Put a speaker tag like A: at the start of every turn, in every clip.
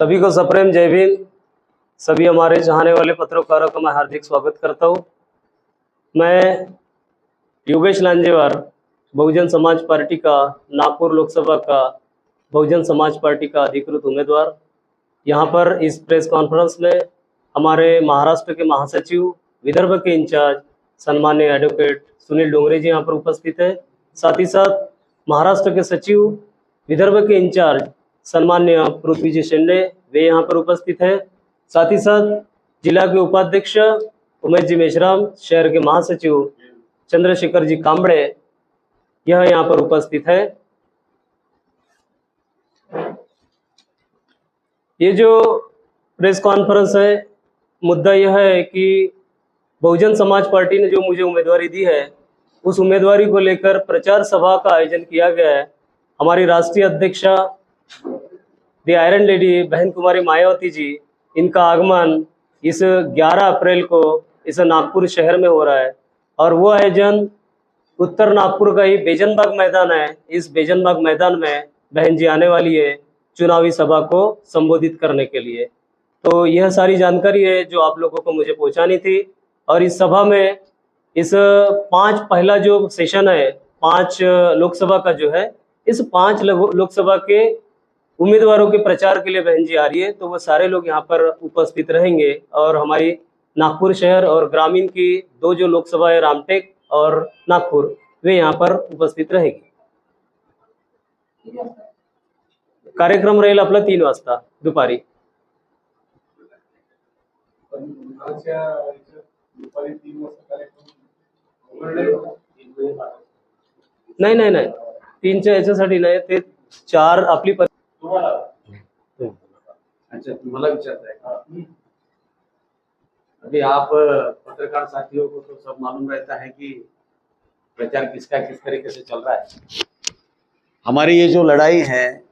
A: सभी को सप्रेम जय भीम। सभी हमारे चाहने वाले पत्रकारों का मैं हार्दिक स्वागत करता हूँ। मैं योगेश लांजेवार, बहुजन समाज पार्टी का नागपुर लोकसभा का बहुजन समाज पार्टी का अधिकृत उम्मीदवार, यहाँ पर इस प्रेस कॉन्फ्रेंस में हमारे महाराष्ट्र के महासचिव, विदर्भ के इंचार्ज सम्मान्य एडवोकेट सुनील डोंगरे जी यहाँ पर उपस्थित है। साथ ही साथ महाराष्ट्र के सचिव, विदर्भ के इंचार्ज सम्मान्य पृथ्वी जी शेंडे वे यहाँ पर उपस्थित है। साथ ही साथ जिला के उपाध्यक्ष उमेश जी मेश्राम, शहर के महासचिव चंद्रशेखर जी कांबड़े यह यहाँ पर उपस्थित है। ये जो प्रेस कॉन्फ्रेंस है, मुद्दा यह है कि बहुजन समाज पार्टी ने जो मुझे उम्मीदवारी दी है, उस उम्मीदवारी को लेकर प्रचार सभा का आयोजन किया गया है। हमारी राष्ट्रीय अध्यक्षा दी आयरन लेडी बहन कुमारी मायावती जी, इनका आगमन इस 11 अप्रैल को इस नागपुर शहर में हो रहा है और वो आयोजन उत्तर नागपुर का ही बेजनबाग मैदान है। इस बेजनबाग मैदान में बहन जी आने वाली है चुनावी सभा को संबोधित करने के लिए। तो यह सारी जानकारी है जो आप लोगों को मुझे पहुंचानी थी। और इस सभा में इस पहला जो सेशन है, 5 लोकसभा का जो है, इस 5 लोकसभा के उम्मीदवारों के प्रचार के लिए बहन जी आ रही है। तो वो सारे लोग यहाँ पर उपस्थित रहेंगे और हमारी नागपुर शहर और ग्रामीण की 2 जो लोकसभा है, रामटेक और नागपुर, वे यहाँ पर उपस्थित रहेगी। कार्यक्रम रहेल आपला 3 वाजता दुपारी। नाही नाही नाही, 3च्या याच्यासाठी नाही, ते 4 आपली
B: अच्छा, तुम्हाला विचारता है। अभी आप पत्रकार साथियों को तो सब मालूम रहता है कि प्रचार किसका किस तरीके से चल रहा है। हमारी ये जो लड़ाई है,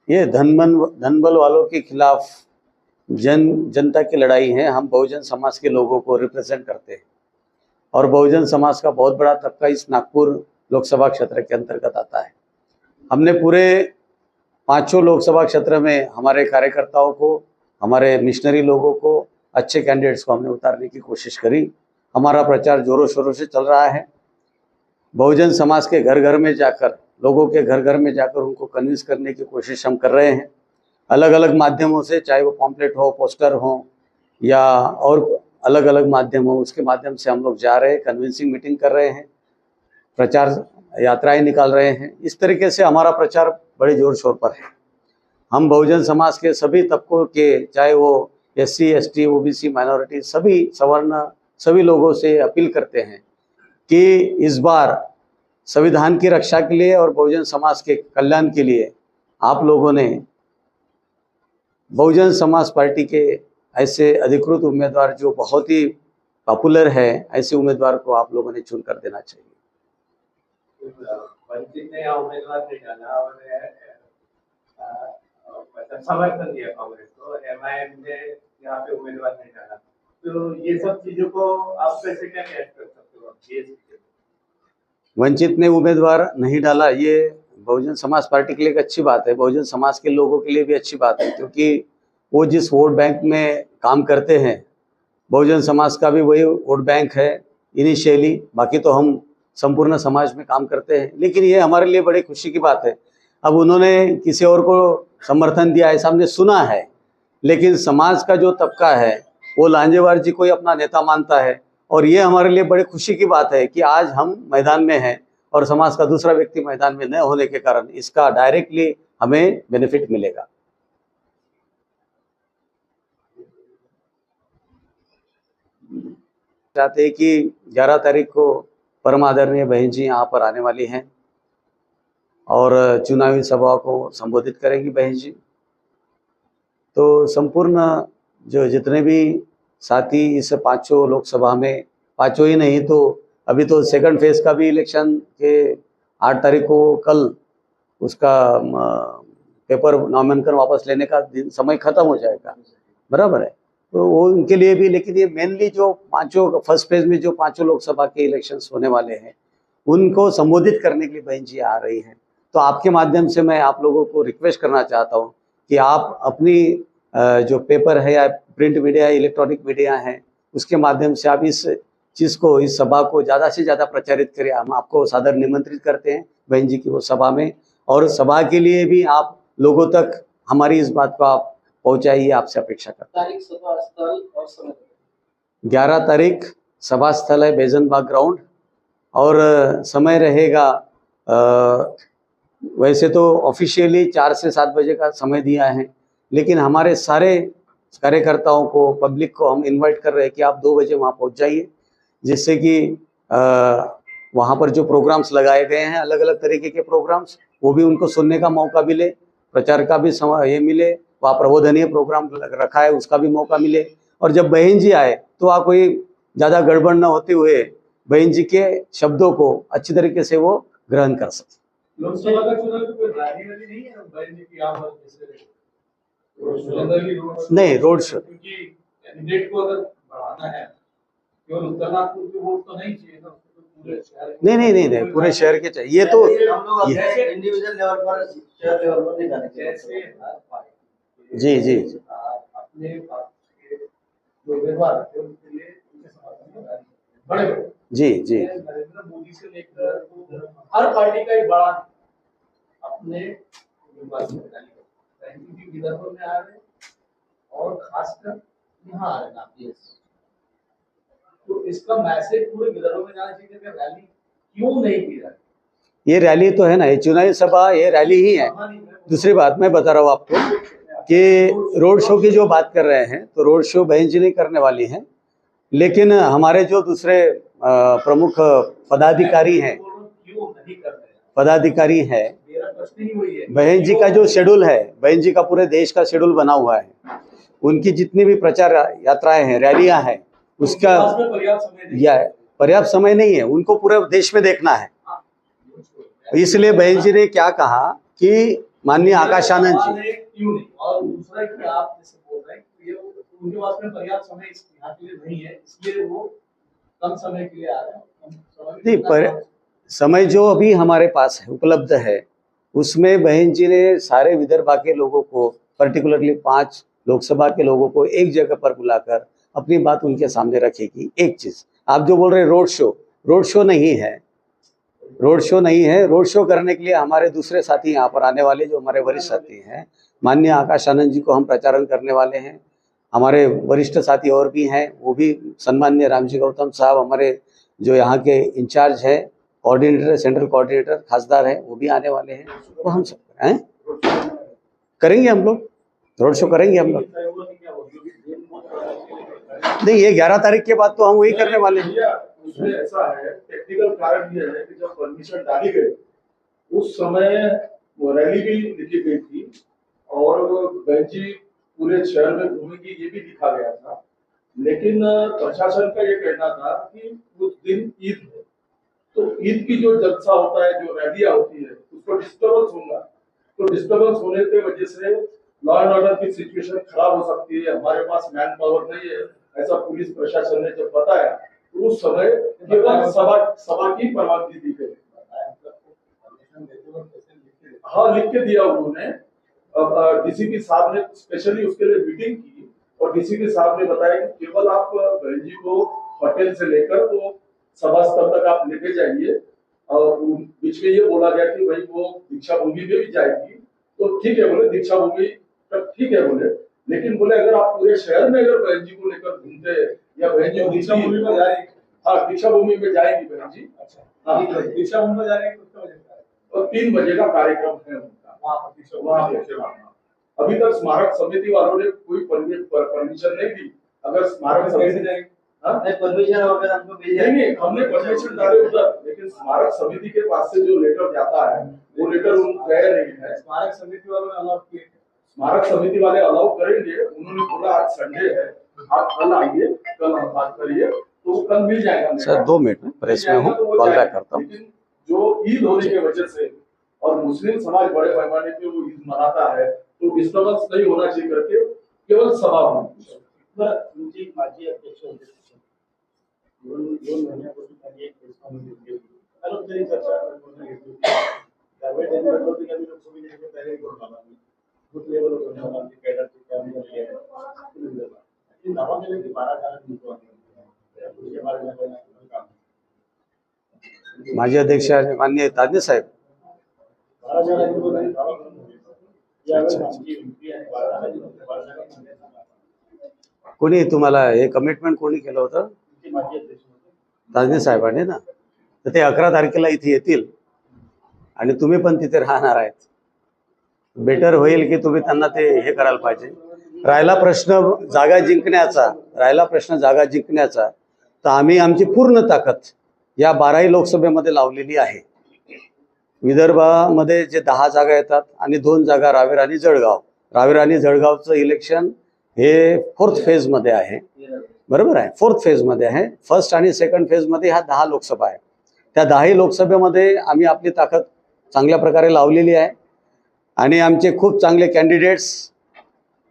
B: ये धनबल वालों के खिलाफ जनता की लड़ाई है। हम बहुजन समाज के लोगों को रिप्रेजेंट करते हैं और बहुजन समाज का बहुत बड़ा तबका इस नागपुर लोकसभा क्षेत्र के अंतर्गत आता है। हमने पूरे 5 लोकसभा क्षेत्र में हमारे कार्यकर्ताओं को, हमारे मिशनरी लोगों को, अच्छे कैंडिडेट्स को हमने उतारने की कोशिश करी। हमारा प्रचार जोरों शोरों से चल रहा है। बहुजन समाज के घर घर में जाकर, लोगों के घर घर में जाकर उनको कन्विंस करने की कोशिश हम कर रहे हैं, अलग अलग माध्यमों से, चाहे वो पॉम्पलेट हो, पोस्टर हो या और अलग अलग माध्यम हो, उसके माध्यम से हम लोग जा रहे हैं, कन्विंसिंग मीटिंग कर रहे हैं, प्रचार यात्राएं निकाल रहे हैं। इस तरीके से हमारा प्रचार बड़े जोर शोर पर है। हम बहुजन समाज के सभी तबकों के, चाहे वो SC ST OBC माइनॉरिटी, सभी सवर्ण, सभी लोगों से अपील करते हैं कि इस बार संविधान की रक्षा के लिए और बहुजन समाज के कल्याण के लिए आप लोगों ने बहुजन समाज पार्टी के ऐसे अधिकृत उम्मीदवार जो बहुत ही पॉपुलर है, ऐसे उम्मीदवार को आप लोगों ने चुन कर देना चाहिए।
C: वंचित ने उम्मीदवार नहीं डाला और समर्थन दिया कांग्रेस को, MIM ने यहाँ पे उम्मीदवार नहीं डाला, तो ये सब चीजों को आप कैसे क्या कह सकते हो?
B: वंचित ने उम्मीदवार नहीं डाला, ये बहुजन समाज पार्टी के लिए एक अच्छी बात है, बहुजन समाज के लोगों के लिए भी अच्छी बात है, क्योंकि वो जिस वोट बैंक में काम करते हैं, बहुजन समाज का भी वही वोट बैंक है इनिशियली। बाकी तो हम संपूर्ण समाज में काम करते हैं, लेकिन ये हमारे लिए बड़ी खुशी की बात है। अब उन्होंने किसी और को समर्थन दिया ऐसा हमने सुना है, लेकिन समाज का जो तबका है वो लांजेवार जी को ही अपना नेता मानता है और ये हमारे लिए बड़ी खुशी की बात है कि आज हम मैदान में हैं और समाज का दूसरा व्यक्ति मैदान में न होने के कारण इसका डायरेक्टली हमें बेनिफिट मिलेगा। चाहते हैं कि 11 तारीख को परम आदरणीय बहन जी यहाँ पर आने वाली हैं और चुनावी सभा को संबोधित करेंगी बहन जी। तो संपूर्ण जो जितने भी साथी इस 5 लोकसभा में, 5 ही नहीं तो अभी तो सेकंड फेज का भी इलेक्शन के 8 तारीख को कल उसका पेपर नामांकन वापस लेने का समय खत्म हो जाएगा, बराबर है। तो वो उनके लिए भी, लेकिन ये मेनली जो 5 फर्स्ट फेज में जो 5 लोकसभा के इलेक्शंस होने वाले हैं उनको संबोधित करने के लिए बहन जी आ रही हैं। तो आपके माध्यम से मैं आप लोगों को रिक्वेस्ट करना चाहता हूँ कि आप अपनी जो पेपर है या प्रिंट मीडिया, इलेक्ट्रॉनिक मीडिया है, उसके माध्यम से आप इस चीज़ को, इस सभा को ज़्यादा से ज़्यादा प्रचारित करें। हम आपको सादर निमंत्रित करते हैं बहन जी की वो सभा में, और सभा के लिए भी आप लोगों तक हमारी इस बात को आप पहुँचाइए, आपसे अपेक्षा करते हैं।
D: तारीख, सभा स्थल और समय?
B: 11 तारीख सभा स्थल है बेजनबाग ग्राउंड, और समय रहेगा वैसे तो ऑफिशियली 4 से 7 बजे का समय दिया है, लेकिन हमारे सारे कार्यकर्ताओं को, पब्लिक को हम इनवाइट कर रहे हैं कि आप 2 बजे वहाँ पहुँच जाइए, जिससे कि वहाँ पर जो प्रोग्राम्स लगाए गए हैं, अलग अलग तरीके के प्रोग्राम्स, वो भी उनको सुनने का मौका मिले, प्रचार का भी समय ये मिले, वहाँ प्रबोधनीय प्रोग्राम रखा है उसका भी मौका मिले, और जब बहन जी आए तो वहाँ कोई ज़्यादा गड़बड़ न होते हुए बहन जी के शब्दों को अच्छी तरीके से वो ग्रहण कर सके।
C: लोकसभा का चुनाव तो कोई रैली वैली नहीं है बहन जी की यहाँ पर, जैसे
B: नहीं, रोड शो,
C: क्योंकि कैंडिडेट को अगर बढ़ाना है, केवल उत्तर नागपुर के वोट तो नहीं चाहिए ना, पूरे शहर के।
B: नहीं, पूरे शहर के चाहिए। ये तो
D: हम लोग इंडिविजुअल लेवल पर, शहर लेवल पर नहीं जाने चाहिए।
C: जैसे हर पार्टी
B: जी जी
C: अपने पार्टी के जो उम्मीदवार थे उनके लिए उनके समर्थन में बड़े बड़े
B: जी
C: नरेंद्र मोदी से लेकर हर पार्टी का एक बड़ा अपने उम्मीदवार की रैली भी विदर्भ में आ रहे हैं, और खासकर यहाँ आ रहे हैं आप। तो इसका मैसेज पूरे विदर्भ में जाना चाहिए कि रैली क्यों नहीं की रहा है।
B: ये रैली तो है ना, ये चुनावी सभा, ये रैली ही है। दूसरी बात मैं बता रहा हूँ आपको कि रोड शो की जो बात कर रहे हैं, तो रोड शो बहन जी नहीं करने वाली हैं, लेकिन हमारे जो दूसरे प्रमुख पदाधिकारी हैं,
C: मेरा प्रश्न ही वही है,
B: बहन जी का जो शेड्यूल है, बहन जी का पूरे देश का शेड्यूल बना हुआ है, उनकी जितनी भी प्रचार यात्राएं हैं, रैलियां हैं, उसका पर्याप्त समय नहीं है, उनको पूरे देश में देखना है। इसलिए बहन जी ने क्या कहा कि माननीय आकाश आनंद जी,
C: क्यों नहीं, और दूसरा कि आप जैसे बोल रहे हैं कि उनके पास में पर्याप्त समय यहाँ के लिए नहीं है, इसलिए वो कम समय के लिए आ रहे हैं।
B: नहीं, पर समय जो अभी हमारे पास है, उपलब्ध है, उसमें बहन जी ने सारे विदर्भ के लोगों को, पर्टिकुलरली 5 लोकसभा के लोगों को एक जगह पर बुलाकर अपनी बात उनके सामने रखेगी। एक चीज आप जो बोल रहे हैं रोड शो नहीं है, रोड शो नहीं है। रोड शो करने के लिए हमारे दूसरे साथी यहाँ पर आने वाले, जो हमारे वरिष्ठ साथी हैं, माननीय आकाश आनंद जी को हम प्रचारण करने वाले हैं। हमारे वरिष्ठ साथी और भी हैं, वो भी सम्माननीय रामजी गौतम साहब, हमारे जो यहाँ के इंचार्ज है, कोऑर्डिनेटर, सेंट्रल कोऑर्डिनेटर खासदार है, वो भी आने वाले हैं। वो हम सब हैं, करेंगे, हम लोग रोड शो करेंगे हम लोग। नहीं, ये 11 तारीख के बाद तो हम वही करने वाले हैं।
C: उसमें ऐसा है, टेक्निकल कारण ये है कि जब परमिशन डाली गई उस समय वो रैली भी लिखी गई थी, और बहन जी पूरे शहर में घूमेगी ये भी लिखा गया था, लेकिन प्रशासन का ये कहना था कि उस दिन ईद है, तो ईद की जो जलसा होता है, जो रैलियां होती है, उसको डिस्टर्बेंस होगा, तो डिस्टर्बेंस होने की वजह से लॉ एंड ऑर्डर की सिचुएशन खराब हो सकती है, हमारे पास मैन पावर नहीं है, ऐसा पुलिस प्रशासन ने जब बताया, तो उस समय केवल सभा की परवानगी दी गई। हाँ, लिख के दिया उन्होंने। डीसीपी साहब ने स्पेशली उसके लिए मीटिंग की, और डीसीपी साहब ने बताया कि केवल आप बहन जी को होटल से लेकर तो सभा स्थल तक आप लेके जाइए, और बीच में ये बोला गया कि भाई वो दीक्षा भूमि में भी जाएगी, तो ठीक है बोले, दीक्षा भूमि तक ठीक है बोले, लेकिन बोले अगर आप पूरे शहर में अगर बहन जी को लेकर घूमते या बहन जी दीक्षा भूमि में जाएगी, हाँ दीक्षा भूमि में जाएगी बहन जी, हाँ दीक्षा भूमि में जाने और 3 बजे का कार्यक्रम है उनका वहाँ पर। अभी तक स्मारक समिति वालों ने कोई परमिशन नहीं दी। अगर स्मारक समिति
D: परमिशन वगैरह हमको मिल जाएगी,
C: नहीं, हमने परमिशन डाले उधर, लेकिन स्मारक समिति के पास से जो लेटर जाता है वो लेटर उन गया नहीं है। स्मारक समिति वालों ने अलाउ किए, स्मारक समिति वाले अलाउ करेंगे। उन्होंने बोला आज संडे है, आप कल आइए, कल हम बात करिए, तो कल मिल जाएगा।
B: सर 2 मिनट में प्रेस में हूँ, कॉल बैक करता हूँ।
C: लेकिन जो ईद होने की वजह से और मुस्लिम समाज बड़े पैमाने पे वो ईद मनाता है, तो डिस्टर्बेंस नहीं होना चाहिए करके केवल सभा हुई।
D: तुमची माझी अपेक्षा होती दोन महिन्यापासून त्यांनी एक प्रेस कॉन्फरन्स घेतली, कारण तरी चर्चा घेतली त्यावेळी त्यांनी म्हटलं होतं की आम्ही लोकसभेची तयारी करून आला, बूथ लेवल होतं कैडरचे कॅम्प झाले आहे दावा केला की 12 जागा निवडू आम्ही पुढच्या 12 जागा काम
B: माजी अध्यक्ष माननीय ताजे साहेब
D: 12 जागा निवडून आणि दावा करून यावेळेस आमची एमपी आणि 12 जागा निवडून
B: कोणी तुम्हाला हे कमिटमेंट कोणी केलं होतं?
D: माजी अध्यक्ष
B: ताजे साहेबांनी ना. तर ते 11 तारखेला इथे येतील आणि तुम्ही पण तिथे राहणार आहेत. बेटर होईल की तुम्ही त्यांना ते हे करायला पाहिजे. राहिला प्रश्न जागा जिंकण्याचा तर आम्ही आमची पूर्ण ताकद या 12ही लोकसभेमध्ये लावलेली आहे. विदर्भामध्ये जे 10 जागा येतात आणि 2 जागा रावेर आणि जळगाव. रावेर आणि जळगावचं इलेक्शन हे 4th फेजमध्ये आहे. बरोबर आहे, 4th फेजमध्ये आहे. फर्स्ट आणि सेकंड फेजमध्ये ह्या 10 लोकसभा आहे. त्या 10ही लोकसभेमध्ये आम्ही आपली ताकद चांगल्या प्रकारे लावलेली आहे आणि आमचे खूप चांगले कॅन्डिडेट्स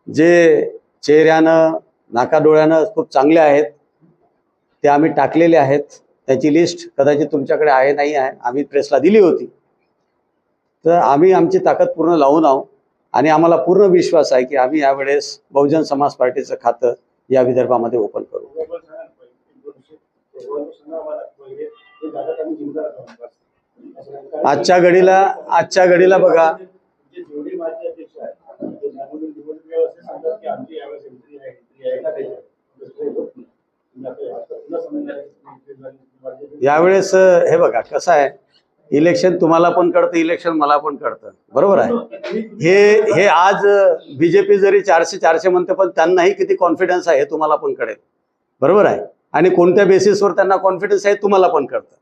B: जे चेहऱ्यानं नाकाडोळ्यानं खूप चांगले आहेत ते आम्ही टाकलेले आहेत. त्याची लिस्ट कदाचित तुमच्याकडे आहे नाही आहे, आम्ही प्रेसला दिली होती. तर आम्ही आमची ताकद पूर्ण लावून आहोत आणि आम्हाला पूर्ण विश्वास आहे की आम्ही यावेळेस बहुजन समाज पार्टीचं खातं या विदर्भामध्ये ओपन करू. आजच्या घडीला बघा यावेळेस हे बघा कसं आहे, इलेक्शन तुम्हाला पण कळतं, इलेक्शन मला पण कळतं. बरोबर आहे. हे आज बीजेपी जरी 400 म्हणते पण त्यांनाही किती कॉन्फिडन्स आहे हे तुम्हाला पण कळेल. बरोबर आहे. आणि कोणत्या बेसिसवर त्यांना कॉन्फिडन्स आहे तुम्हाला पण कळतं.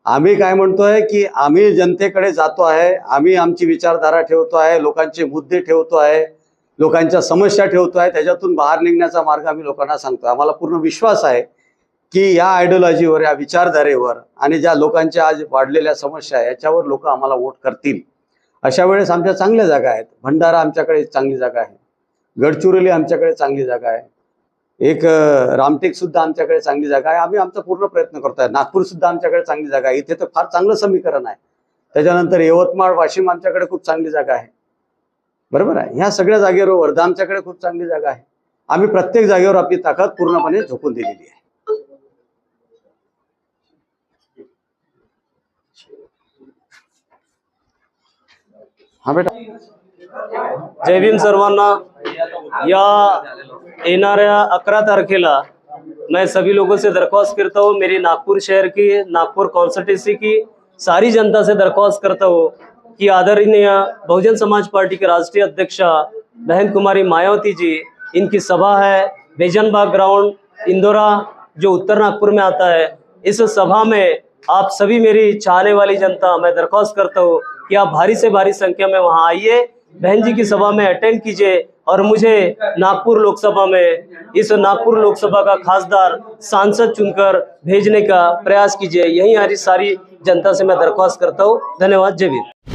B: आम्ही काय म्हणतोय की आम्ही जनतेकडे जातो आहे, आम्ही आमची विचारधारा ठेवतो आहे, लोकांचे मुद्दे ठेवतो आहे, लोकांच्या समस्या ठेवतो आहे, त्याच्यातून बाहेर निघण्याचा मार्ग आम्ही लोकांना सांगतो. आम्हाला पूर्ण विश्वास आहे की या आयडिओलॉजीवर, या विचारधारेवर आणि ज्या लोकांच्या आज वाढलेल्या समस्या आहे याच्यावर लोक आम्हाला वोट करतील. अशा वेळेस आमच्या चांगल्या जागा आहेत. भंडारा आमच्याकडे चांगली जागा आहे, गडचिरोली आमच्याकडे चांगली जागा आहे, एक रामटेक सुद्धा आमच्याकडे चांगली जागा आहे. आम्ही आमचा पूर्ण प्रयत्न करतो आहे. नागपूर सुद्धा आमच्याकडे चांगली जागा आहे. इथे तर फार चांगलं समीकरण आहे. त्याच्यानंतर यवतमाळ, वाशिम आमच्याकडे खूप चांगली जागा आहे. बरोबर आहे. ह्या सगळ्या जागेवर वर्धा आमच्याकडे खूप चांगली जागा आहे. आम्ही प्रत्येक जागेवर आपली ताकद पूर्णपणे झोकून दिलेली आहे. हा बेटा.
A: जय भीम सर्वांना. या येणाऱ्या 11 तारखेला मैं सभी लोगों से दरख्वास्त करता हूँ, मेरी नागपुर शहर की, नागपुर कॉन्स्टिट्यूंसी की सारी जनता से दरख्वास्त करता हूँ कि आदरणीय बहुजन समाज पार्टी के राष्ट्रीय अध्यक्षा बहन कुमारी मायावती जी, इनकी सभा है बेजनबाग ग्राउंड इंदौरा जो उत्तर नागपुर में आता है. इस सभा में आप सभी मेरी चाहने वाली जनता, मैं दरख्वास्त करता हूँ कि आप भारी से भारी संख्या में वहां आइए, बहन जी की सभा में अटेंड कीजिए और मुझे नागपुर लोकसभा में, इस नागपुर लोकसभा का खासदार सांसद चुनकर भेजने का प्रयास कीजिए. यही हमारी सारी जनता से मैं दरख्वास्त करता हूँ. धन्यवाद. जय भीम.